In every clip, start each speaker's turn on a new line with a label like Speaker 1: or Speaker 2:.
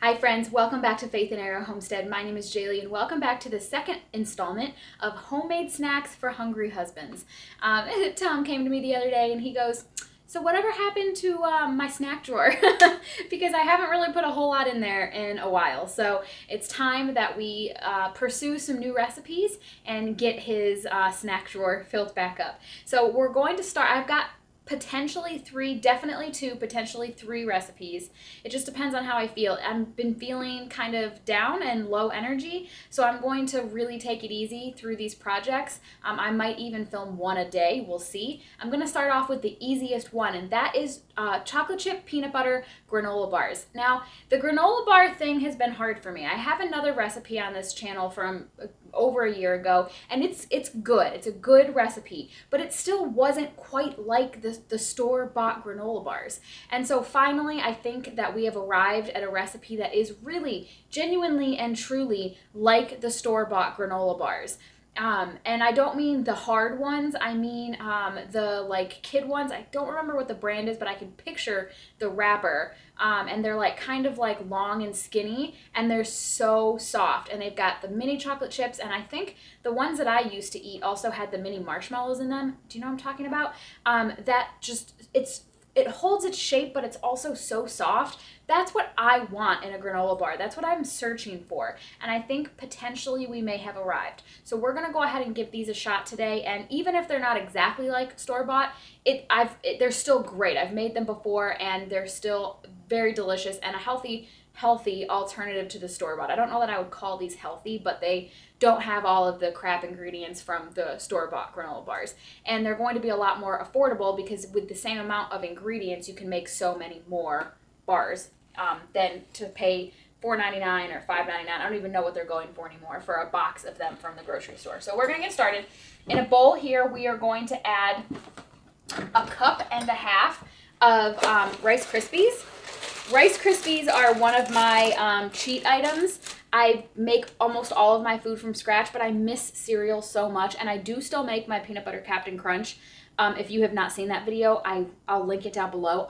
Speaker 1: Hi friends, welcome back to Faith and Arrow Homestead. My name is Jaylee and welcome back to the second installment of Homemade Snacks for Hungry Husbands. Tom came to me the other day and he goes, so whatever happened to my snack drawer? Because I haven't really put a whole lot in there in a while. So it's time that we pursue some new recipes and get his snack drawer filled back up. So we're going to start, I've got potentially three, definitely two, potentially three recipes. It just depends on how I feel. I've been feeling kind of down and low energy, so I'm going to really take it easy through these projects. I might even film one a day, we'll see. I'm gonna start off with the easiest one, and that is chocolate chip peanut butter granola bars. Now, the granola bar thing has been hard for me. I have another recipe on this channel from over a year ago, and it's good. It's a good recipe, but it still wasn't quite like the store-bought granola bars. And so finally, I think that we have arrived at a recipe that is really, genuinely and truly like the store-bought granola bars. And I don't mean the hard ones, I mean the like kid ones. I don't remember what the brand is, but I can picture the wrapper. And they're like kind of like long and skinny, and they're so soft, and they've got the mini chocolate chips, and I think the ones that I used to eat also had the mini marshmallows in them. Do you know what I'm talking about? That just, it holds its shape, but it's also so soft. That's what I want in a granola bar. That's what I'm searching for. And I think potentially we may have arrived. So we're gonna go ahead and give these a shot today. And even if they're not exactly like store-bought, they're still great. I've made them before and they're still very delicious and a healthy alternative to the store-bought. I don't know that I would call these healthy, but they don't have all of the crap ingredients from the store-bought granola bars. And they're going to be a lot more affordable because with the same amount of ingredients, you can make so many more bars than to pay $4.99 or $5.99. I don't even know what they're going for anymore for a box of them from the grocery store. So we're gonna get started. In a bowl here, we are going to add a cup and a half of Rice Krispies. Rice Krispies are one of my cheat items. I make almost all of my food from scratch, but I miss cereal so much, and I do still make my peanut butter Captain Crunch. If you have not seen that video, I'll link it down below.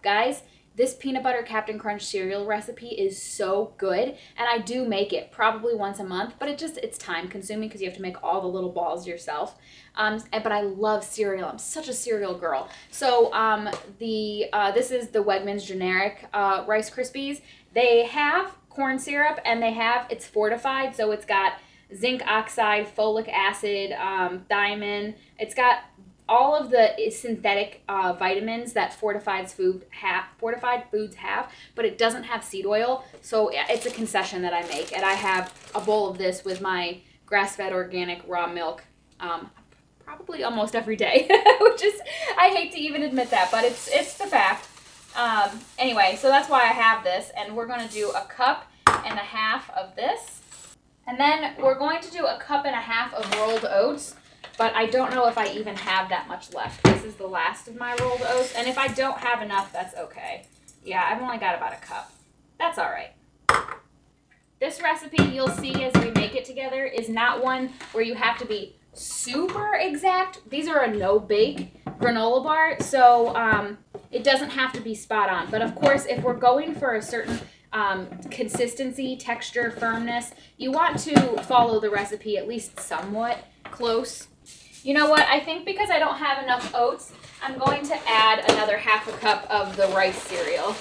Speaker 1: Guys, this peanut butter Captain Crunch cereal recipe is so good, and I do make it probably once a month, but it's time consuming because you have to make all the little balls yourself. But I love cereal. I'm such a cereal girl. So this is the Wegmans generic Rice Krispies. They have corn syrup, and it's fortified, so it's got zinc oxide, folic acid, thiamine. It's got all of the synthetic vitamins that fortified foods have, but it doesn't have seed oil, so it's a concession that I make. And I have a bowl of this with my grass-fed organic raw milk probably almost every day, which is, I hate to even admit that, but it's the fact. Anyway, so that's why I have this, and we're going to do a cup and a half of this, and then we're going to do a cup and a half of rolled oats. But I don't know if I even have that much left. This is the last of my rolled oats. And if I don't have enough, that's okay. Yeah, I've only got about a cup. That's all right. This recipe, you'll see as we make it together, is not one where you have to be super exact. These are a no-bake granola bar, so it doesn't have to be spot on. But of course, if we're going for a certain consistency, texture, firmness, you want to follow the recipe at least somewhat close. You know what? I think because I don't have enough oats, I'm going to add another half a cup of the rice cereal.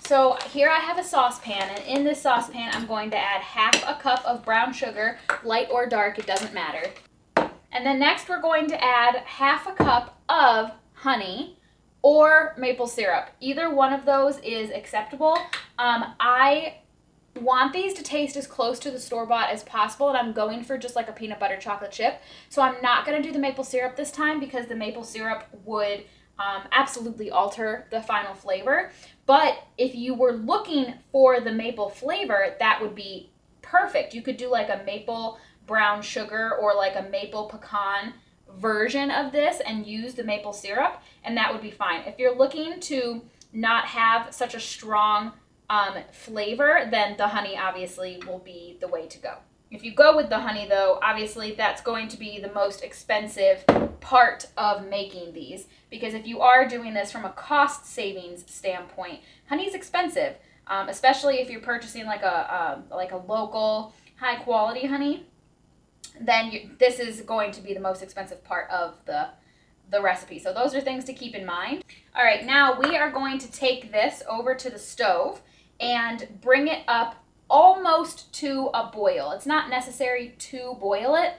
Speaker 1: So here I have a saucepan, and in this saucepan I'm going to add half a cup of brown sugar, light or dark, it doesn't matter. And then next we're going to add half a cup of honey or maple syrup. Either one of those is acceptable. I want these to taste as close to the store-bought as possible, and I'm going for just like a peanut butter chocolate chip. So I'm not going to do the maple syrup this time because the maple syrup would absolutely alter the final flavor. But if you were looking for the maple flavor, that would be perfect. You could do like a maple brown sugar or like a maple pecan version of this and use the maple syrup, and that would be fine. If you're looking to not have such a strong flavor, then the honey obviously will be the way to go. If you go with the honey though, obviously that's going to be the most expensive part of making these, because if you are doing this from a cost savings standpoint, honey is expensive. especially if you're purchasing like a local high quality honey, then this is going to be the most expensive part of the recipe. So those are things to keep in mind. All right, now we are going to take this over to the stove and bring it up almost to a boil. It's not necessary to boil it.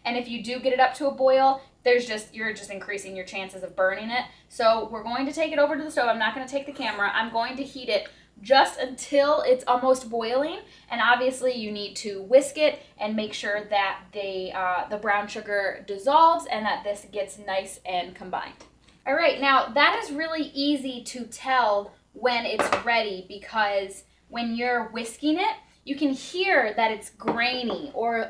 Speaker 1: And if you do get it up to a boil, you're just increasing your chances of burning it. So we're going to take it over to the stove. I'm not going to take the camera. I'm going to heat it just until it's almost boiling. And obviously you need to whisk it and make sure that the brown sugar dissolves and that this gets nice and combined. All right, now that is really easy to tell when it's ready, because when you're whisking it, you can hear that it's grainy, or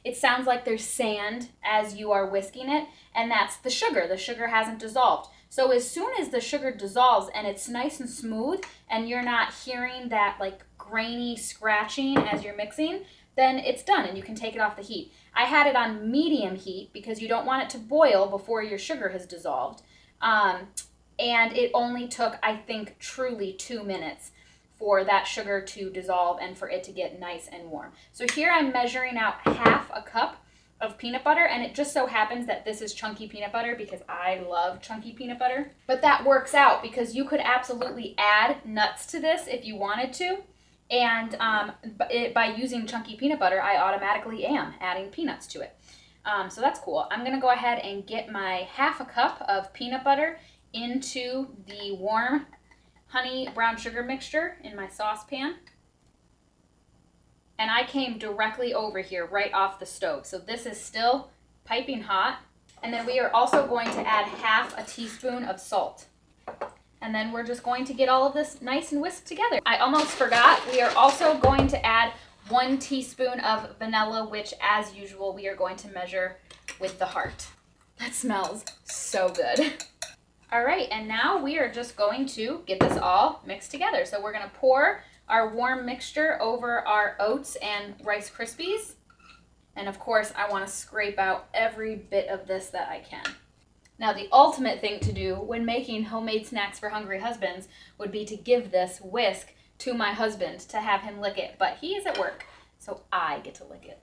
Speaker 1: it sounds like there's sand as you are whisking it, and that's the sugar. The sugar hasn't dissolved. So as soon as the sugar dissolves and it's nice and smooth and you're not hearing that like grainy scratching as you're mixing, then it's done and you can take it off the heat. I had it on medium heat because you don't want it to boil before your sugar has dissolved. And it only took, I think, truly 2 minutes for that sugar to dissolve and for it to get nice and warm. So here I'm measuring out half a cup of peanut butter, and it just so happens that this is chunky peanut butter because I love chunky peanut butter. But that works out because you could absolutely add nuts to this if you wanted to. And by using chunky peanut butter, I automatically am adding peanuts to it. So that's cool. I'm gonna go ahead and get my half a cup of peanut butter into the warm honey brown sugar mixture in my saucepan. And I came directly over here right off the stove. So this is still piping hot. And then we are also going to add half a teaspoon of salt. And then we're just going to get all of this nice and whisked together. I almost forgot, we are also going to add 1 teaspoon of vanilla, which as usual, we are going to measure with the heart. That smells so good. All right, and now we are just going to get this all mixed together. So we're gonna pour our warm mixture over our oats and Rice Krispies. And of course, I wanna scrape out every bit of this that I can. Now, the ultimate thing to do when making homemade snacks for hungry husbands would be to give this whisk to my husband to have him lick it, but he is at work, so I get to lick it.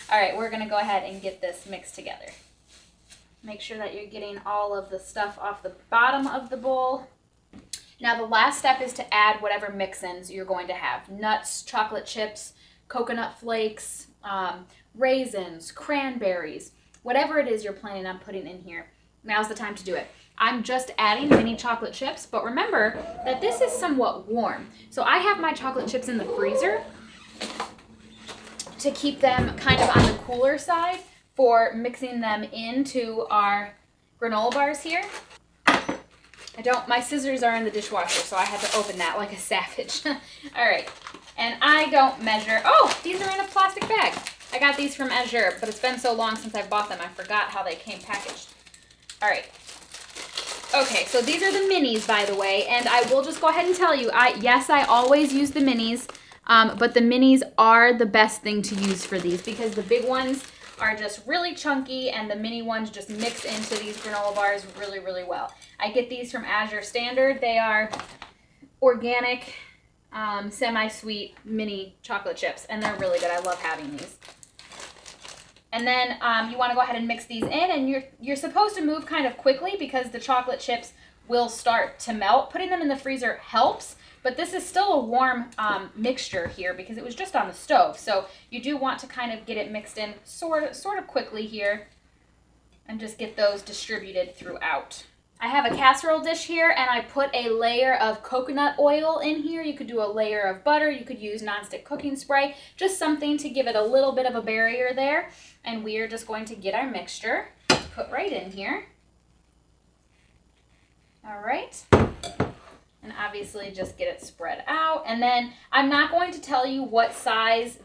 Speaker 1: All right, we're gonna go ahead and get this mixed together. Make sure that you're getting all of the stuff off the bottom of the bowl. Now the last step is to add whatever mix-ins you're going to have. Nuts, chocolate chips, coconut flakes, raisins, cranberries, whatever it is you're planning on putting in here. Now's the time to do it. I'm just adding mini chocolate chips, but remember that this is somewhat warm. So I have my chocolate chips in the freezer to keep them kind of on the cooler side for mixing them into our granola bars here. My scissors are in the dishwasher, so I had to open that like a savage. All right, and I don't measure. Oh, these are in a plastic bag. I got these from Azure, but it's been so long since I bought them, I forgot how they came packaged. All right. Okay, so these are the minis, by the way, and I will just go ahead and tell you, yes, I always use the minis, but the minis are the best thing to use for these because the big ones are just really chunky and the mini ones just mix into these granola bars really, really well. I get these from Azure Standard. They are organic, semi-sweet mini chocolate chips, and they're really good. I love having these. And then you want to go ahead and mix these in, and you're supposed to move kind of quickly because the chocolate chips will start to melt. Putting them in the freezer helps, but this is still a warm mixture here because it was just on the stove. So you do want to kind of get it mixed in sort of quickly here and just get those distributed throughout. I have a casserole dish here and I put a layer of coconut oil in here. You could do a layer of butter. You could use nonstick cooking spray, just something to give it a little bit of a barrier there. And we are just going to get our mixture put right in here. All right. And obviously just get it spread out. And then I'm not going to tell you what size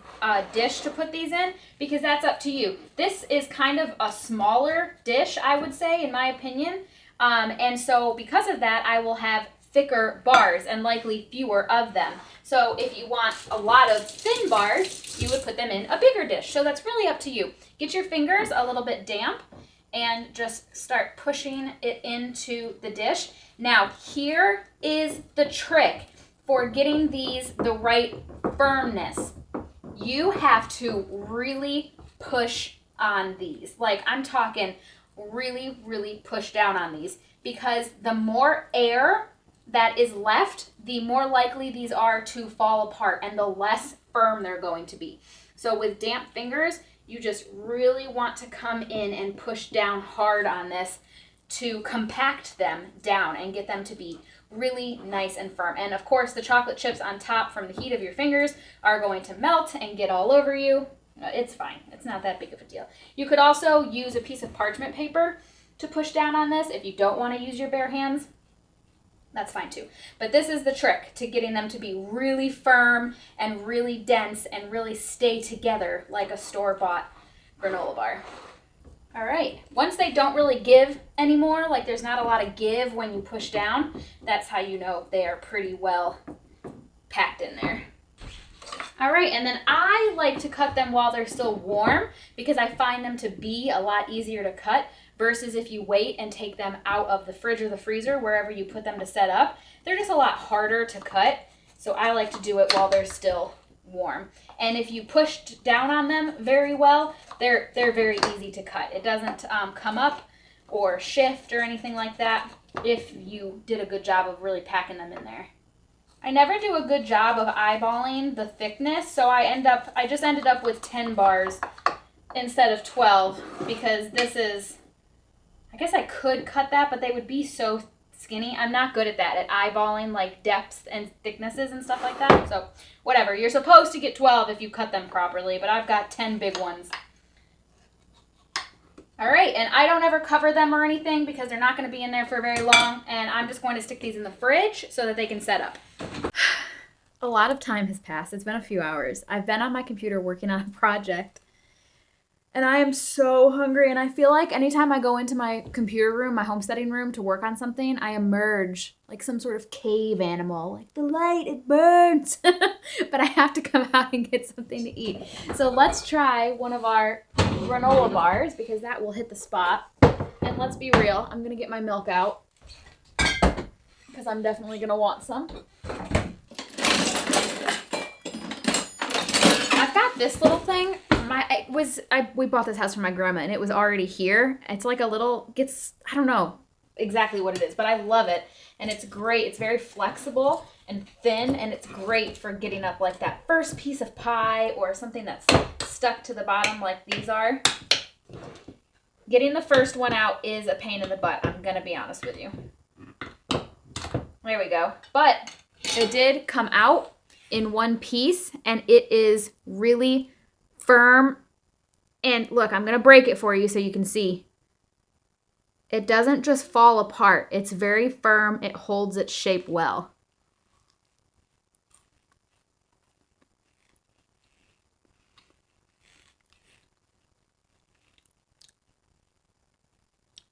Speaker 1: dish to put these in because that's up to you. This is kind of a smaller dish, I would say, in my opinion. And so because of that, I will have thicker bars and likely fewer of them. So if you want a lot of thin bars, you would put them in a bigger dish. So that's really up to you. Get your fingers a little bit damp and just start pushing it into the dish. Now, here is the trick. for getting these the right firmness, you have to really push on these. Like, I'm talking really, really push down on these, because the more air that is left, the more likely these are to fall apart and the less firm they're going to be. So with damp fingers, you just really want to come in and push down hard on this to compact them down and get them to be really nice and firm. And of course, the chocolate chips on top from the heat of your fingers are going to melt and get all over you. It's fine. It's not that big of a deal. You could also use a piece of parchment paper to push down on this if you don't want to use your bare hands. That's fine too. But this is the trick to getting them to be really firm and really dense and really stay together like a store-bought granola bar. All right, once they don't really give anymore, like there's not a lot of give when you push down, that's how you know they are pretty well packed in there. All right, and then I like to cut them while they're still warm because I find them to be a lot easier to cut versus if you wait and take them out of the fridge or the freezer, wherever you put them to set up. They're just a lot harder to cut, so I like to do it while they're still warm. And if you pushed down on them very well, they're very easy to cut. It doesn't come up or shift or anything like that if you did a good job of really packing them in there. I never do a good job of eyeballing the thickness, so I just ended up with 10 bars instead of 12 because this is, I guess I could cut that, but they would be so skinny. I'm not good at that, at eyeballing like depths and thicknesses and stuff like that. So whatever, you're supposed to get 12 if you cut them properly, but I've got 10 big ones. All right, and I don't ever cover them or anything because they're not going to be in there for very long, and I'm just going to stick these in the fridge so that they can set up. A lot of time has passed. It's been a few hours. I've been on my computer working on a project, and I am so hungry, and I feel like anytime I go into my computer room, my homesteading room, to work on something, I emerge like some sort of cave animal. Like, the light, it burns. But I have to come out and get something to eat. So let's try one of our granola bars because that will hit the spot. And let's be real, I'm going to get my milk out because I'm definitely going to want some. I've got this little thing. We bought this house from my grandma and it was already here. It's like a little, I don't know exactly what it is, but I love it. And it's great. It's very flexible and thin, and it's great for getting up like that first piece of pie or something that's stuck to the bottom like these are. Getting the first one out is a pain in the butt, I'm going to be honest with you. There we go. But it did come out in one piece, and it is really firm. And look, I'm going to break it for you so you can see. It doesn't just fall apart. It's very firm. It holds its shape well.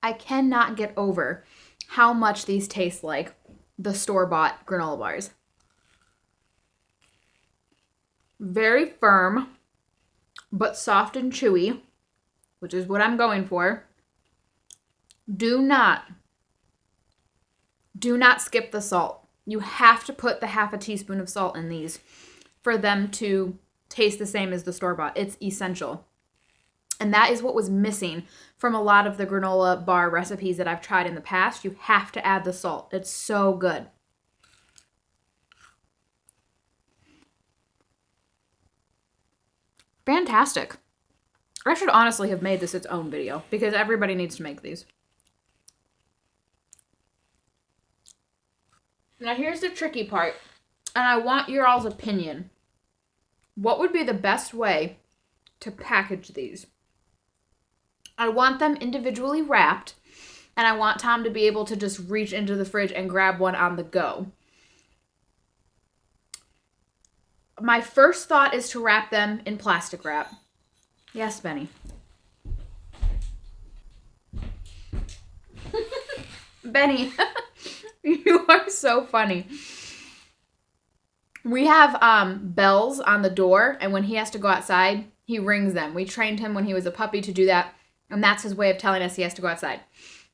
Speaker 1: I cannot get over how much these taste like the store-bought granola bars. Very firm, but soft and chewy, which is what I'm going for. Do not skip the salt. You have to put the half a teaspoon of salt in these for them to taste the same as the store-bought. It's essential. And that is what was missing from a lot of the granola bar recipes that I've tried in the past. You have to add the salt. It's so good. Fantastic. I should honestly have made this its own video because everybody needs to make these. Now here's the tricky part, and I want your all's opinion. What would be the best way to package these? I want them individually wrapped, and I want Tom to be able to just reach into the fridge and grab one on the go. My first thought is to wrap them in plastic wrap. Yes, Benny. Benny, you are so funny. We have bells on the door, and when he has to go outside, he rings them. We trained him when he was a puppy to do that, and that's his way of telling us he has to go outside.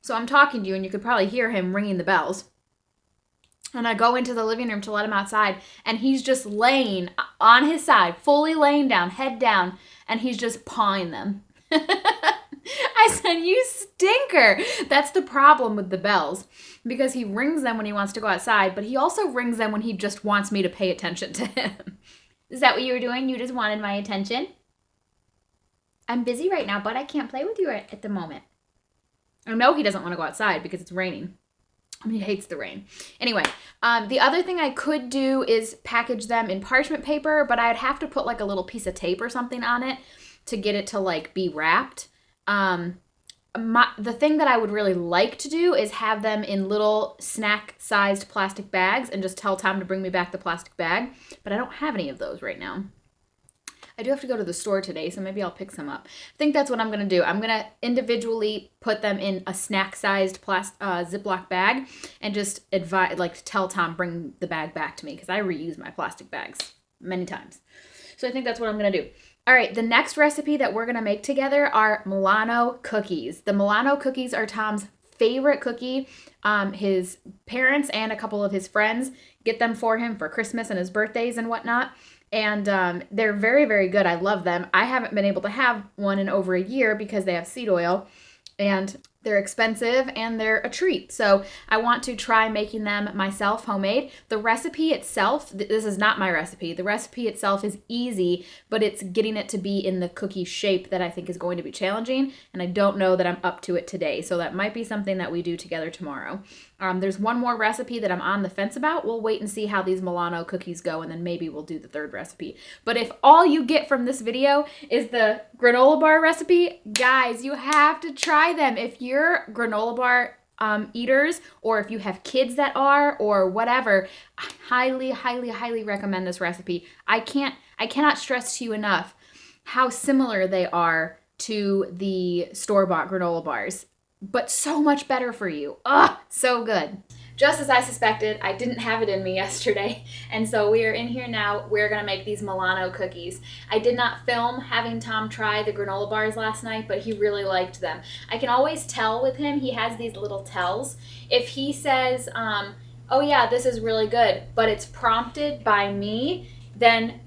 Speaker 1: So I'm talking to you, and you could probably hear him ringing the bells. And I go into the living room to let him outside, and he's just laying on his side, fully laying down, head down, and he's just pawing them. I said, you stinker. That's the problem with the bells, because he rings them when he wants to go outside, but he also rings them when he just wants me to pay attention to him. Is that what you were doing? You just wanted my attention? I'm busy right now, but I can't play with you at the moment. I know he doesn't want to go outside because it's raining. He hates the rain. Anyway, the other thing I could do is package them in parchment paper, but I'd have to put like a little piece of tape or something on it to get it to like be wrapped. The thing that I would really like to do is have them in little snack-sized plastic bags and just tell Tom to bring me back the plastic bag, but I don't have any of those right now. I do have to go to the store today, so maybe I'll pick some up. I think that's what I'm going to do. I'm going to individually put them in a snack-sized Ziploc bag and just tell Tom, bring the bag back to me, because I reuse my plastic bags many times. So I think that's what I'm going to do. All right, the next recipe that we're going to make together are Milano cookies. The Milano cookies are Tom's favorite cookie. His parents and a couple of his friends get them for him for Christmas and his birthdays and whatnot. And they're very, very good. I love them. I haven't been able to have one in over a year because they have seed oil, and they're expensive and they're a treat. So I want to try making them myself, homemade. The recipe itself, this is not my recipe. The recipe itself is easy, but it's getting it to be in the cookie shape that I think is going to be challenging. And I don't know that I'm up to it today. So that might be something that we do together tomorrow. There's one more recipe that I'm on the fence about. We'll wait and see how these Milano cookies go, and then maybe we'll do the third recipe. But if all you get from this video is the granola bar recipe, guys, you have to try them. If you're granola bar eaters, or if you have kids that are, or whatever, I highly, highly, highly recommend this recipe. I cannot stress to you enough how similar they are to the store-bought granola bars, but so much better for you. Ugh, so good. Just as I suspected, I didn't have it in me yesterday, and so we are in here now. We're gonna make these Milano cookies. I did not film having Tom try the granola bars last night, but he really liked them. I can always tell with him, he has these little tells. If he says, oh yeah, this is really good, but it's prompted by me, then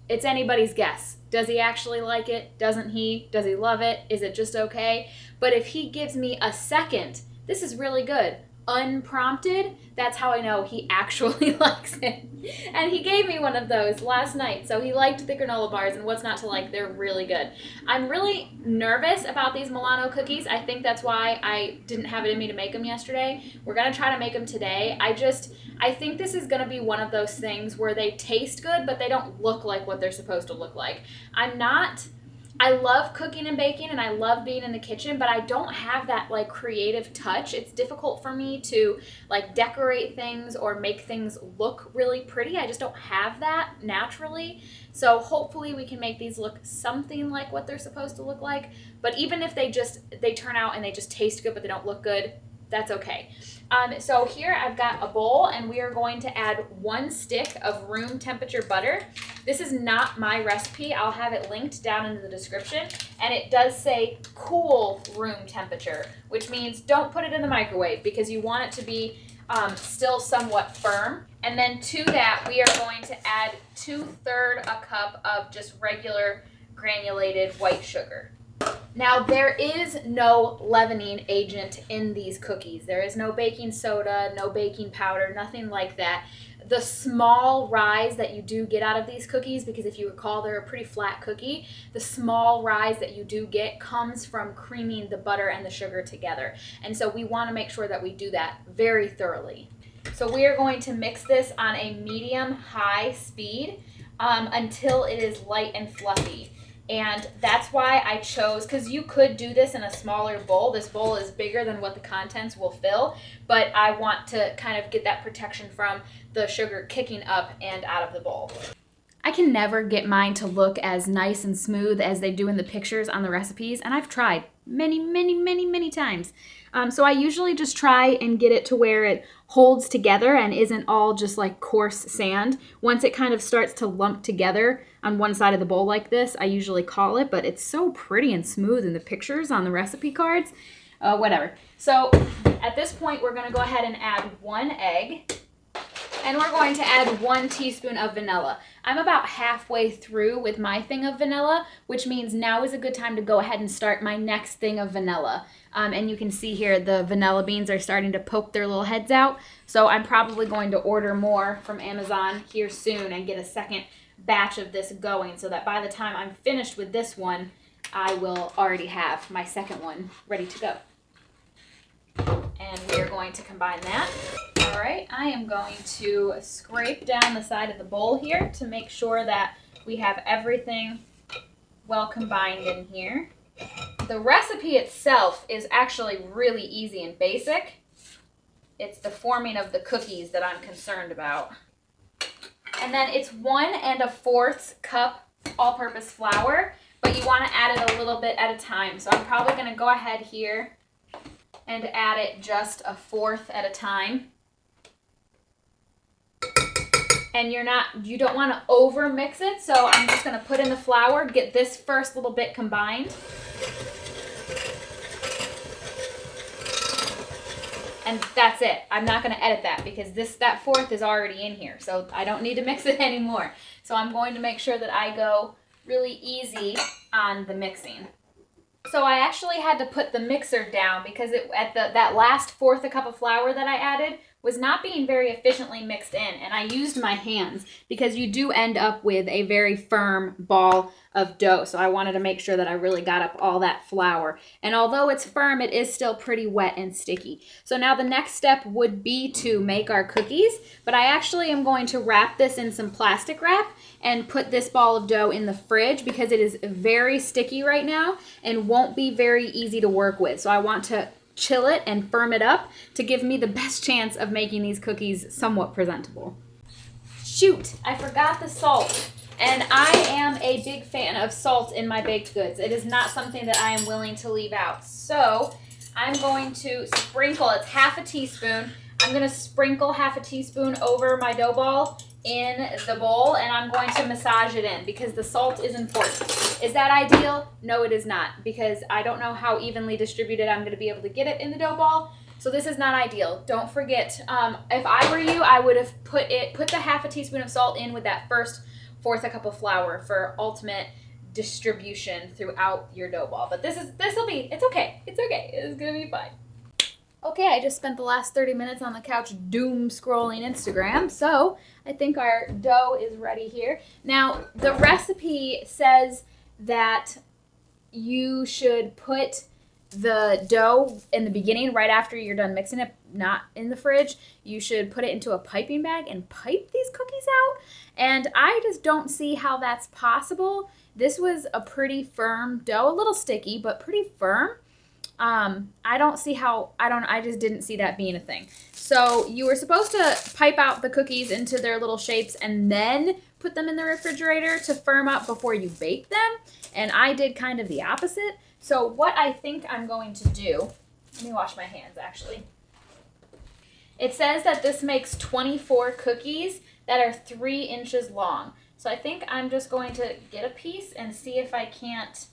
Speaker 1: it's anybody's guess. Does he actually like it? Doesn't he? Does he love it? Is it just okay? But if he gives me a second, this is really good, unprompted, that's how I know he actually likes it. And he gave me one of those last night. So he liked the granola bars, and what's not to like? They're really good. I'm really nervous about these Milano cookies. I think that's why I didn't have it in me to make them yesterday. We're gonna try to make them today. I think this is gonna be one of those things where they taste good, but they don't look like what they're supposed to look like. I love cooking and baking, and I love being in the kitchen, but I don't have that like creative touch. It's difficult for me to like decorate things or make things look really pretty. I just don't have that naturally. So hopefully we can make these look something like what they're supposed to look like. But even if they turn out and they just taste good but they don't look good, that's okay. So here I've got a bowl, and we are going to add 1 stick of room temperature butter. This is not my recipe. I'll have it linked down in the description, and it does say cool room temperature, which means don't put it in the microwave because you want it to be still somewhat firm. And then to that, we are going to add 2/3 a cup of just regular granulated white sugar. Now, there is no leavening agent in these cookies. There is no baking soda, no baking powder, nothing like that. The small rise that you do get out of these cookies, because if you recall, they're a pretty flat cookie, the small rise that you do get comes from creaming the butter and the sugar together. And so we want to make sure that we do that very thoroughly. So we are going to mix this on a medium-high speed until it is light and fluffy. And that's why I chose, because you could do this in a smaller bowl. This bowl is bigger than what the contents will fill, but I want to kind of get that protection from the sugar kicking up and out of the bowl. I can never get mine to look as nice and smooth as they do in the pictures on the recipes, and I've tried many times. So I usually just try and get it to where it holds together and isn't all just like coarse sand. Once it kind of starts to lump together on one side of the bowl like this, I usually call it, but it's so pretty and smooth in the pictures on the recipe cards. Whatever. So at this point, we're gonna go ahead and add 1 egg. And we're going to add 1 teaspoon of vanilla. I'm about halfway through with my thing of vanilla, which means now is a good time to go ahead and start my next thing of vanilla. And you can see here the vanilla beans are starting to poke their little heads out. So I'm probably going to order more from Amazon here soon and get a second batch of this going so that by the time I'm finished with this one, I will already have my second one ready to go. And we are going to combine that. All right, I am going to scrape down the side of the bowl here to make sure that we have everything well combined in here. The recipe itself is actually really easy and basic. It's the forming of the cookies that I'm concerned about. And then it's 1 1/4 cup all-purpose flour, but you want to add it a little bit at a time. So I'm probably going to go ahead here and add it just 1/4 at a time. And you don't want to over mix it, so I'm just going to put in the flour, get this first little bit combined. And that's it. I'm not going to edit that because that 1/4 is already in here, so I don't need to mix it anymore. So I'm going to make sure that I go really easy on the mixing. So I actually had to put the mixer down because that last 1/4 cup of flour that I added was not being very efficiently mixed in, and I used my hands because you do end up with a very firm ball of dough. So I wanted to make sure that I really got up all that flour. And although it's firm, it is still pretty wet and sticky. So now the next step would be to make our cookies, but I actually am going to wrap this in some plastic wrap and put this ball of dough in the fridge because it is very sticky right now and won't be very easy to work with. So I want to chill it and firm it up to give me the best chance of making these cookies somewhat presentable. Shoot, I forgot the salt. And I am a big fan of salt in my baked goods. It is not something that I am willing to leave out. So I'm going to sprinkle, it's 1/2 teaspoon. I'm going to sprinkle 1/2 teaspoon over my dough ball in the bowl, and I'm going to massage it in because the salt is important. Is that ideal? No, it is not, because I don't know how evenly distributed I'm going to be able to get it in the dough ball. So this is not ideal. Don't forget, if I were you, I would have put the 1/2 teaspoon of salt in with that first 1/4 cup of flour for ultimate distribution throughout your dough ball. But it's okay. It's okay. It's gonna be fine. Okay, I just spent the last 30 minutes on the couch doom scrolling Instagram, so I think our dough is ready here. Now, the recipe says that you should put the dough in the beginning, right after you're done mixing it, not in the fridge. You should put it into a piping bag and pipe these cookies out. And I just don't see how that's possible. This was a pretty firm dough, a little sticky, but pretty firm. I just didn't see that being a thing. So you were supposed to pipe out the cookies into their little shapes and then put them in the refrigerator to firm up before you bake them. And I did kind of the opposite. So what I think I'm going to do, let me wash my hands actually. It says that this makes 24 cookies that are 3 inches long. So I think I'm just going to get a piece and see if I can't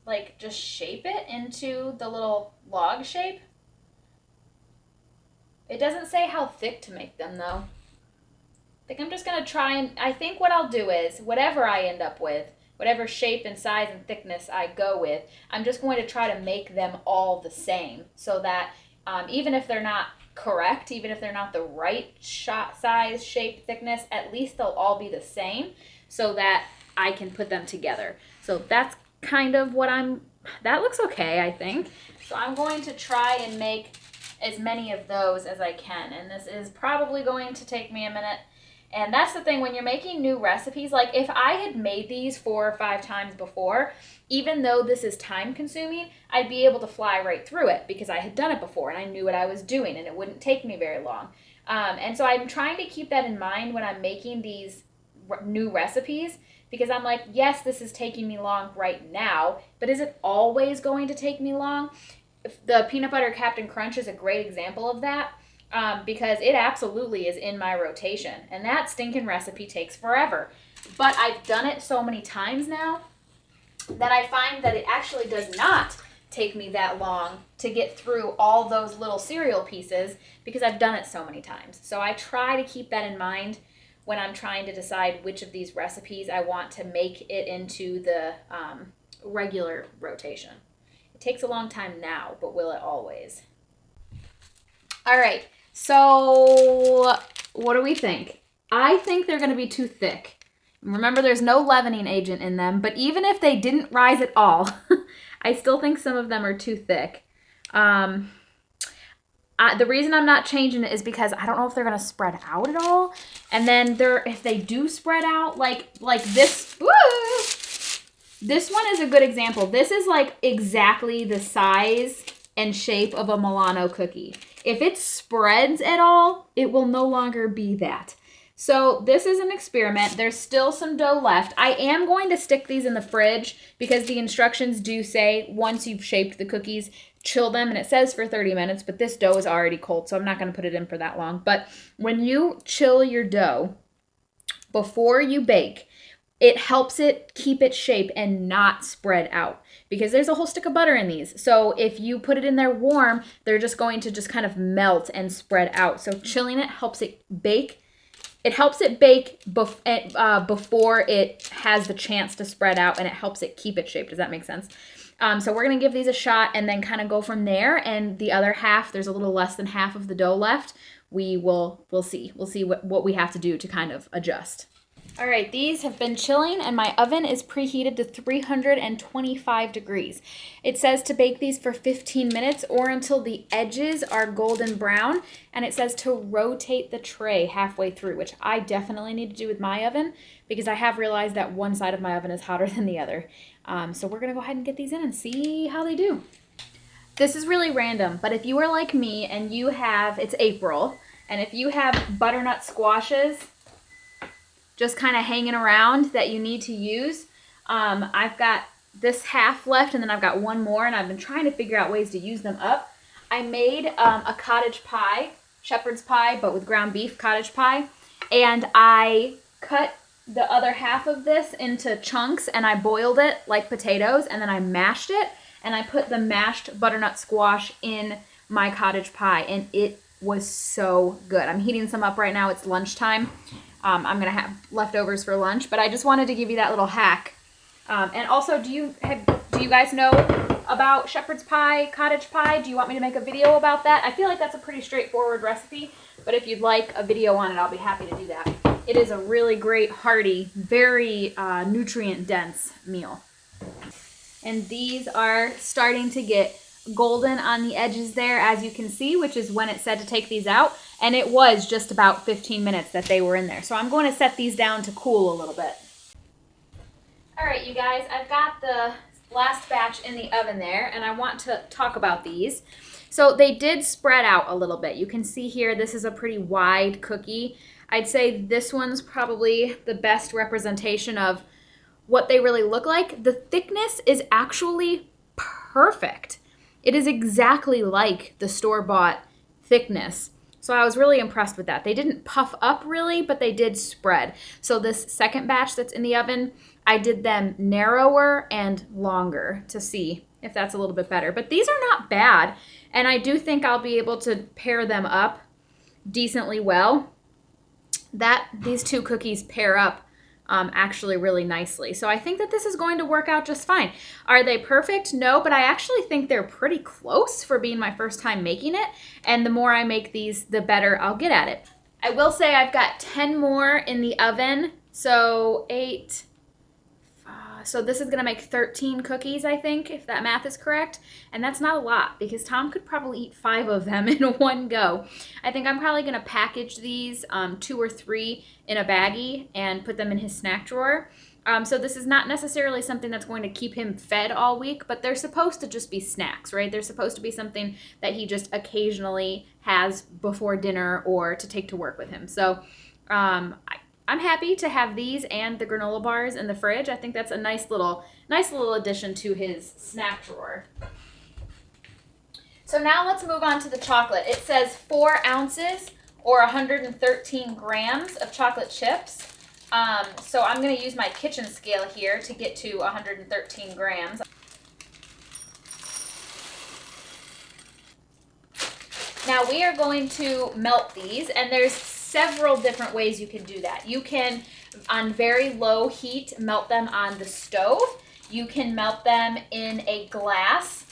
Speaker 1: like just shape it into the little log shape. It doesn't say how thick to make them though. I think I'm just going to try and, I think what I'll do is whatever I end up with, whatever shape and size and thickness I go with, I'm just going to try to make them all the same so that even if they're not correct, even if they're not the right size, shape, thickness, at least they'll all be the same so that I can put them together. So that's kind of what that looks okay, I think. So I'm going to try and make as many of those as I can, and this is probably going to take me a minute. And that's the thing, when you're making new recipes, like if I had made these 4 or 5 times before, even though this is time consuming, I'd be able to fly right through it because I had done it before and I knew what I was doing and it wouldn't take me very long. And so I'm trying to keep that in mind when I'm making these new recipes, because I'm like, yes, this is taking me long right now, but is it always going to take me long? The peanut butter Captain Crunch is a great example of that. Because it absolutely is in my rotation, and that stinking recipe takes forever. But I've done it so many times now that I find that it actually does not take me that long to get through all those little cereal pieces because I've done it so many times. So I try to keep that in mind when I'm trying to decide which of these recipes I want to make it into the regular rotation. It takes a long time now, but will it always? All right, so what do we think? I think they're going to be too thick. Remember, there's no leavening agent in them, but even if they didn't rise at all, I still think some of them are too thick. The reason I'm not changing it is because I don't know if they're going to spread out at all. And then if they do spread out, like this, woo, this one is a good example. This is like exactly the size and shape of a Milano cookie. If it spreads at all, it will no longer be that. So this is an experiment. There's still some dough left. I am going to stick these in the fridge because the instructions do say once you've shaped the cookies, chill them, and it says for 30 minutes, but this dough is already cold, so I'm not going to put it in for that long. But when you chill your dough before you bake, it helps it keep its shape and not spread out because there's a whole stick of butter in these. So if you put it in there warm, they're just going to just kind of melt and spread out. So chilling it helps it bake. It helps it bake before it has the chance to spread out, and it helps it keep its shape. Does that make sense? So we're going to give these a shot and then kind of go from there. And the other half, there's a little less than half of the dough left. We'll see. We'll see what we have to do to kind of adjust. All right, these have been chilling and my oven is preheated to 325 degrees. It says to bake these for 15 minutes or until the edges are golden brown, and it says to rotate the tray halfway through, which I definitely need to do with my oven because I have realized that one side of my oven is hotter than the other. So we're gonna go ahead and get these in and see how they do. This is really random, but if you are like me and you have, it's April, and if you have butternut squashes just kind of hanging around that you need to use. I've got this half left and then I've got one more, and I've been trying to figure out ways to use them up. I made a cottage pie, shepherd's pie, but with ground beef cottage pie, and I cut the other half of this into chunks and I boiled it like potatoes, and then I mashed it and I put the mashed butternut squash in my cottage pie, and it was so good. I'm heating some up right now. It's lunchtime. I'm going to have leftovers for lunch, but I just wanted to give you that little hack. And also, do you guys know about shepherd's pie, cottage pie? Do you want me to make a video about that? I feel like that's a pretty straightforward recipe, but if you'd like a video on it, I'll be happy to do that. It is a really great, hearty, very nutrient-dense meal. And these are starting to get golden on the edges there, as you can see, which is when it said to take these out. And it was just about 15 minutes that they were in there. So I'm going to set these down to cool a little bit. All right, you guys, I've got the last batch in the oven there, and I want to talk about these. So they did spread out a little bit. You can see here, this is a pretty wide cookie. I'd say this one's probably the best representation of what they really look like. The thickness is actually perfect. It is exactly like the store-bought thickness. So I was really impressed with that. They didn't puff up really, but they did spread. So this second batch that's in the oven, I did them narrower and longer to see if that's a little bit better. But these are not bad, and I do think I'll be able to pair them up decently well. These two cookies pair up actually really nicely. So I think that this is going to work out just fine. Are they perfect? No, but I actually think they're pretty close for being my first time making it. And the more I make these, the better I'll get at it. I will say I've got 10 more in the oven. So 8, so this is gonna make 13 cookies, I think, if that math is correct. And that's not a lot because Tom could probably eat 5 of them in one go. I think I'm probably gonna package these 2 or 3 in a baggie and put them in his snack drawer. So this is not necessarily something that's going to keep him fed all week, but they're supposed to just be snacks, right? They're supposed to be something that he just occasionally has before dinner or to take to work with him. So I'm happy to have these and the granola bars in the fridge. I think that's a nice little addition to his snack drawer. So now let's move on to the chocolate. It says 4 ounces or 113 grams of chocolate chips. So I'm going to use my kitchen scale here to get to 113 grams. Now we are going to melt these, and there's several different ways you can do that. You can, on very low heat, melt them on the stove. You can melt them in a glass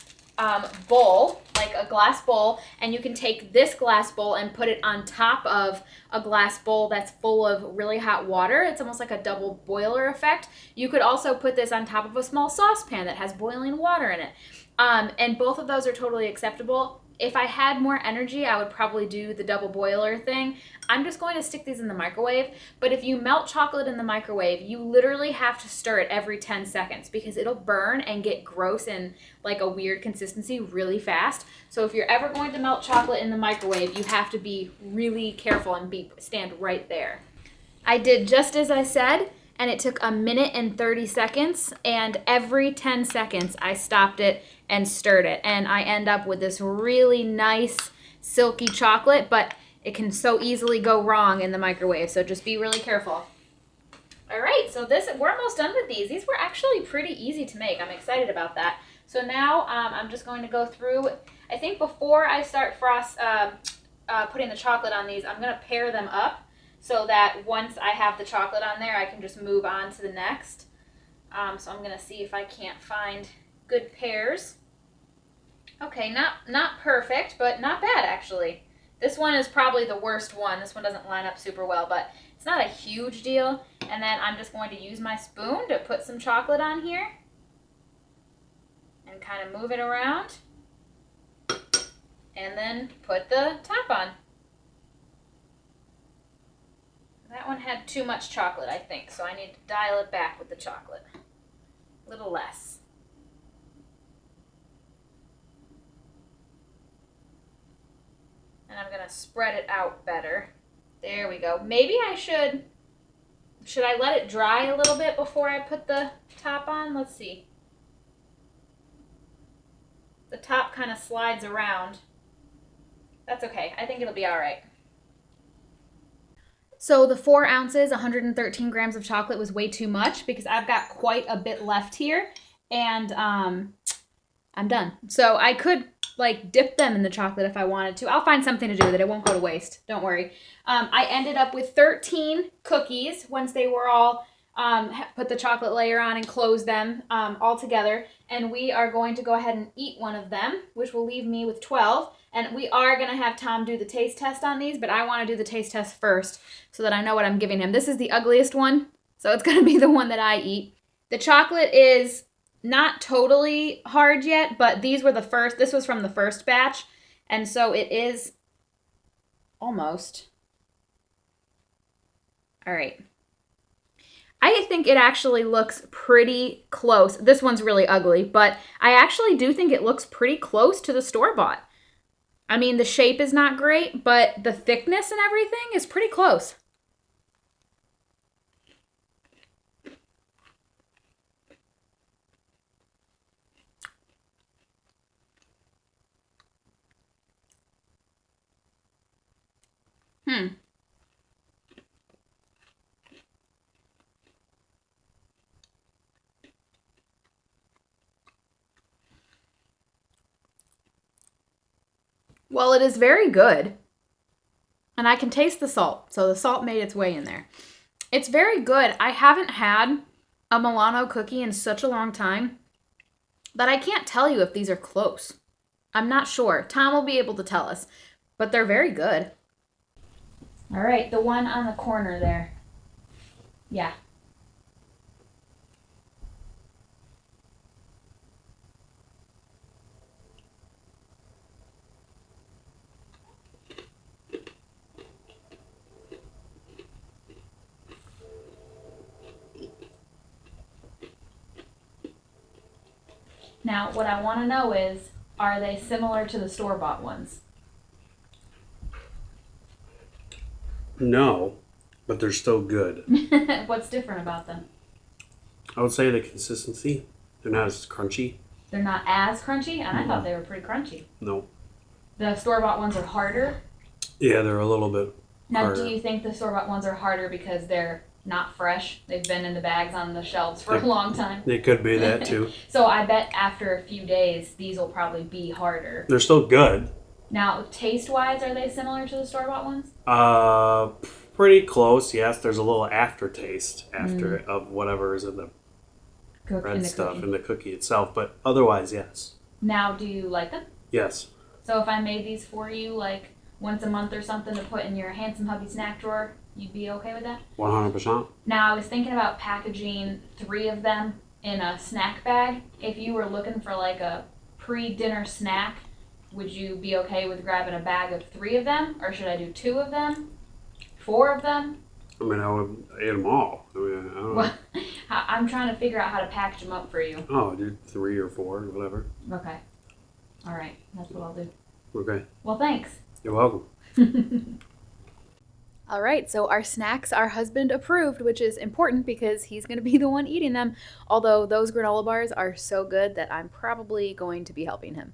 Speaker 1: bowl, like a glass bowl, and you can take this glass bowl and put it on top of a glass bowl that's full of really hot water. It's almost like a double boiler effect. You could also put this on top of a small saucepan that has boiling water in it. And both of those are totally acceptable. If I had more energy, I would probably do the double boiler thing. I'm just going to stick these in the microwave. But if you melt chocolate in the microwave, you literally have to stir it every 10 seconds because it'll burn and get gross and like a weird consistency really fast. So if you're ever going to melt chocolate in the microwave, you have to be really careful and stand right there. I did just as I said, and it took 1:30 seconds, and every 10 seconds I stopped it and stirred it, and I end up with this really nice silky chocolate, but it can so easily go wrong in the microwave, so just be really careful. All right, so we're almost done with these. These were actually pretty easy to make. I'm excited about that. So now I'm just going to go through. I think before I start putting the chocolate on these, I'm going to pair them up so that once I have the chocolate on there, I can just move on to the next. So I'm going to see if I can't find good pairs. Okay, not perfect, but not bad actually. This one is probably the worst one. This one doesn't line up super well, but it's not a huge deal. And then I'm just going to use my spoon to put some chocolate on here and kind of move it around. And then put the top on. That one had too much chocolate, I think, so I need to dial it back with the chocolate. A little less. And I'm going to spread it out better. There we go. Maybe I should I let it dry a little bit before I put the top on? Let's see. The top kind of slides around. That's okay. I think it'll be all right. So the 4 ounces, 113 grams of chocolate was way too much because I've got quite a bit left here, and I'm done. So I could like dip them in the chocolate if I wanted to. I'll find something to do with it. It won't go to waste. Don't worry. I ended up with 13 cookies once they were all put the chocolate layer on and close them all together. And we are going to go ahead and eat one of them, which will leave me with 12. And we are going to have Tom do the taste test on these, but I want to do the taste test first so that I know what I'm giving him. This is the ugliest one, so it's going to be the one that I eat. The chocolate is not totally hard yet, but these were the first. This was from the first batch, and so it is almost. All right. I think it actually looks pretty close. This one's really ugly, but I actually do think it looks pretty close to the store-bought. I mean, the shape is not great, but the thickness and everything is pretty close. Well, it is very good. And I can taste the salt. So the salt made its way in there. It's very good. I haven't had a Milano cookie in such a long time that I can't tell you if these are close. I'm not sure. Tom will be able to tell us. But they're very good. All right, the one on the corner there. Yeah. Now, what I want to know is, are they similar to the store-bought ones?
Speaker 2: No, but they're still good.
Speaker 1: What's different about them?
Speaker 2: I would say the consistency. They're not as crunchy.
Speaker 1: They're not as crunchy? And I thought they were pretty crunchy.
Speaker 2: No.
Speaker 1: The store-bought ones are harder?
Speaker 2: Yeah, they're a little bit harder.
Speaker 1: Do you think the store-bought ones are harder because they're not fresh? They've been in the bags on the shelves for a long time.
Speaker 2: It could be that too.
Speaker 1: So I bet after a few days, these will probably be harder.
Speaker 2: They're still good.
Speaker 1: Now, taste-wise, are they similar to the store-bought ones?
Speaker 2: Pretty close. Yes, there's a little aftertaste after it of whatever is in the bread stuff in the cookie itself, but otherwise, yes.
Speaker 1: Now, do you like them?
Speaker 2: Yes.
Speaker 1: So if I made these for you, like once a month or something, to put in your Handsome Hubby snack drawer, you'd be okay with that?
Speaker 2: 100%.
Speaker 1: Now, I was thinking about packaging 3 of them in a snack bag. If you were looking for like a pre-dinner snack, would you be okay with grabbing a bag of 3 of them? Or should I do 2 of them? 4 of them?
Speaker 2: I mean, I would eat them all. I mean, I don't know.
Speaker 1: I'm trying to figure out how to package them up for you.
Speaker 2: Oh, dude, 3 or 4, whatever.
Speaker 1: Okay. All right. That's what I'll do.
Speaker 2: Okay.
Speaker 1: Well, thanks.
Speaker 2: You're welcome.
Speaker 1: All right, so our snacks are husband approved, which is important because he's going to be the one eating them. Although those granola bars are so good that I'm probably going to be helping him.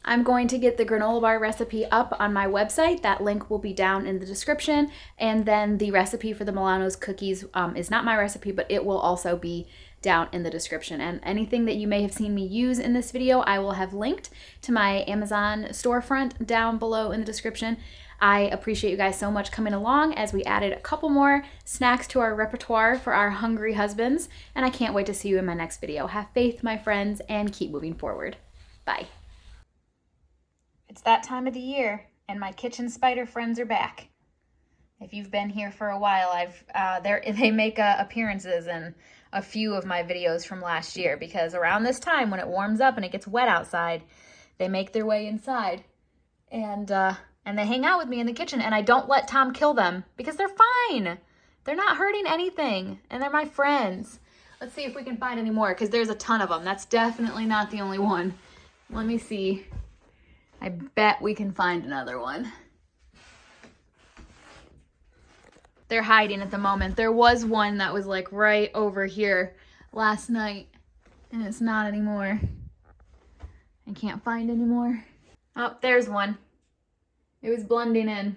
Speaker 1: I'm going to get the granola bar recipe up on my website. That link will be down in the description. And then the recipe for the Milano's cookies is not my recipe, but it will also be down in the description. And anything that you may have seen me use in this video, I will have linked to my Amazon storefront down below in the description. I appreciate you guys so much coming along as we added a couple more snacks to our repertoire for our hungry husbands. And I can't wait to see you in my next video. Have faith, my friends, and keep moving forward. Bye. It's that time of the year, and my kitchen spider friends are back. If you've been here for a while, they make appearances in a few of my videos from last year, because around this time when it warms up and it gets wet outside, they make their way inside, and they hang out with me in the kitchen, and I don't let Tom kill them because they're fine. They're not hurting anything, and they're my friends. Let's see if we can find any more, because there's a ton of them. That's definitely not the only one. Let me see. I bet we can find another one. They're hiding at the moment. There was one that was like right over here last night, and it's not anymore. I can't find any more. Oh, there's one. It was blending in.